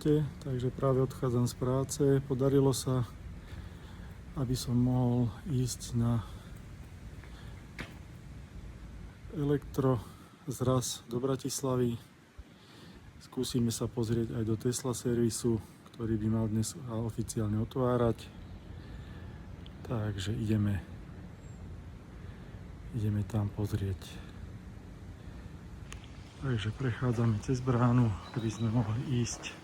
robote, takže práve odchádzam z práce. Podarilo sa, aby som mohol ísť na elektrozraz do Bratislavy. Skúsime sa pozrieť aj do Tesla servisu, ktorý by mal dnes oficiálne otvárať. Takže ideme tam pozrieť. Takže prechádzame cez bránu, aby sme mohli ísť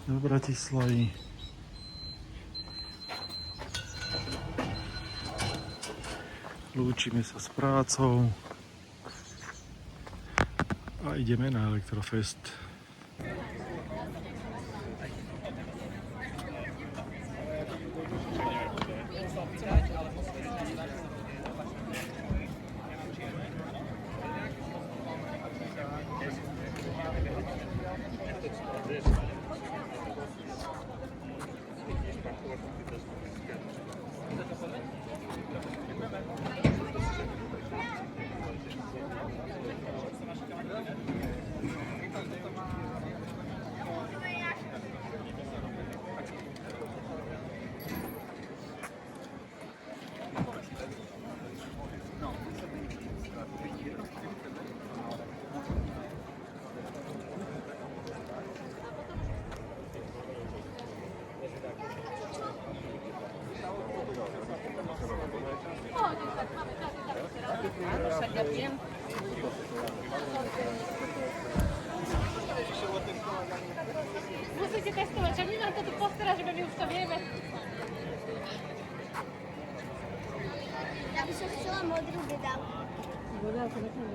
do Bratislavy. Lúčime sa s prácou a ideme na Elektrofest. Musíte testovať, však my nám to tu postará, že my už to vieme. Ja by som chcela modrú dodávku. Dodávku, nechám.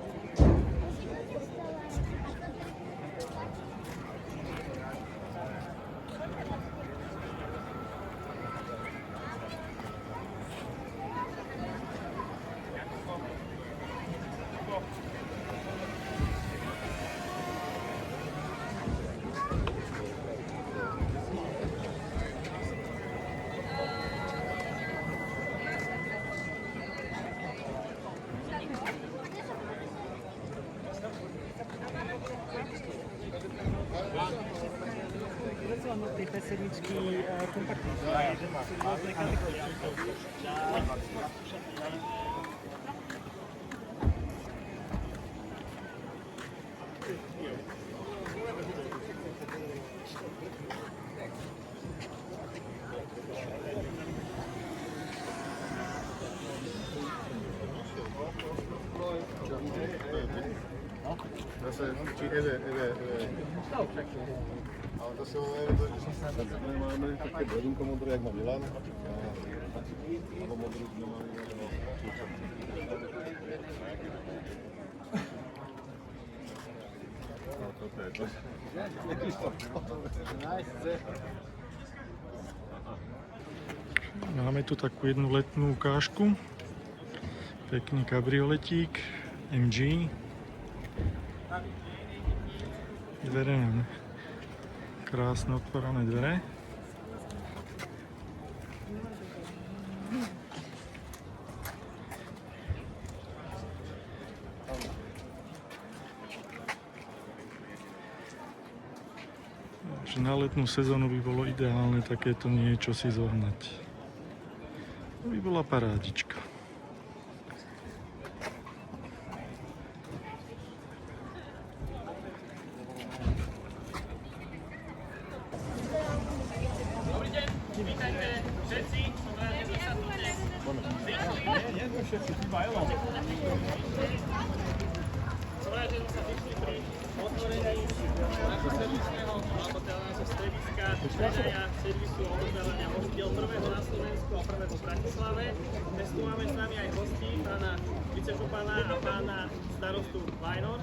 Mám tej P7 kompaktní. Sú rôzne kategórie. Zase ale to si máme také bledunko modré, jak má Milan. Alebo modrú nemáme. No toto je to. Máme tu takú jednu letnú ukážku. Pekný kabrioletík MG. Dvere, krásne otvorené dvere. Na letnú sezónu by bolo ideálne takéto niečo si zohnať. To by bola parádička. Som rád, že sme sa vyšli pri otvorení nášho servisného alebo strediska predaja servisu a odobravania vozidiel prvého na Slovensku a prvého v Bratislave. Dnes tu máme s nami aj hostí, pána vicežupana a pána starostu Vajnor,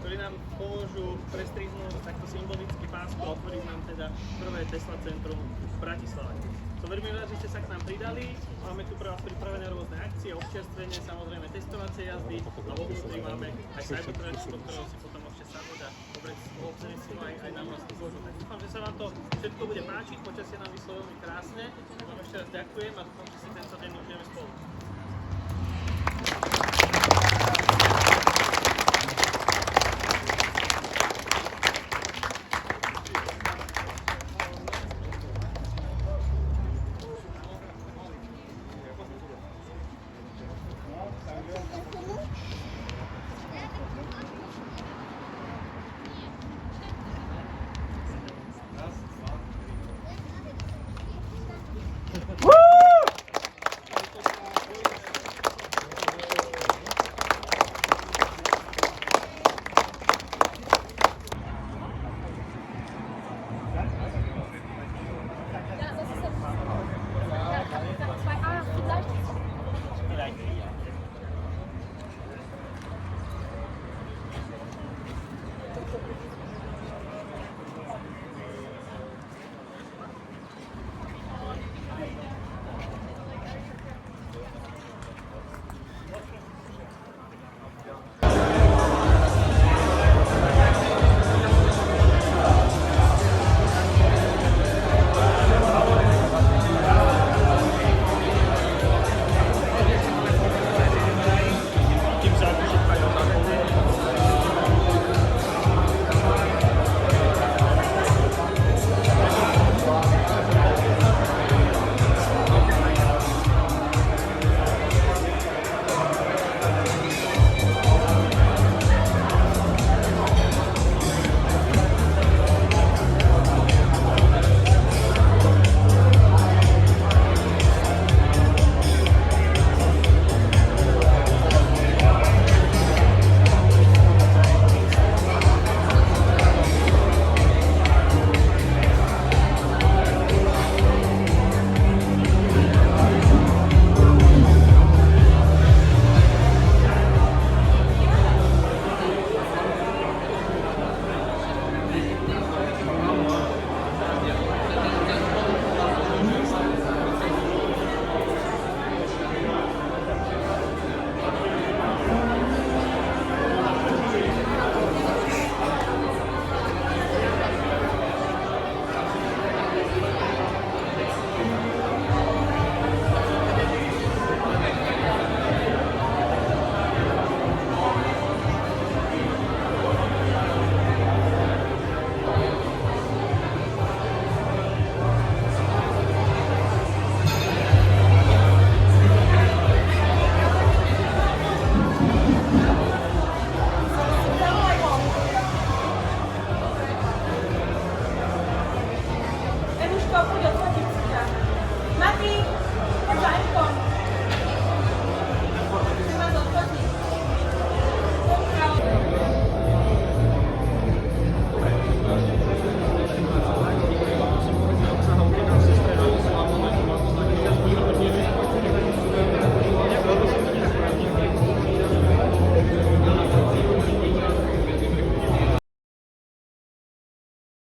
ktorí nám pomôžu prestrihnúť takto symbolický pásku a otvoriť nám teda prvé Tesla centrum v Bratislave. Som veľmi rád, že ste sa k nám pridali. Máme tu pre vás pripravené rôzne akcie, občerstvenie, samozrejme testovacie jazdy a vo vnútri máme aj Cybertruck, do ktorého si potom môžete sadnúť a obzrieť si aj na vlastnú kožu. Tak dúfam, že sa vám to všetko bude páčiť, počasie nám vyšlo veľmi krásne. Vám ešte raz ďakujem a dúfam, že si tento deň užijeme spolu. Thank you.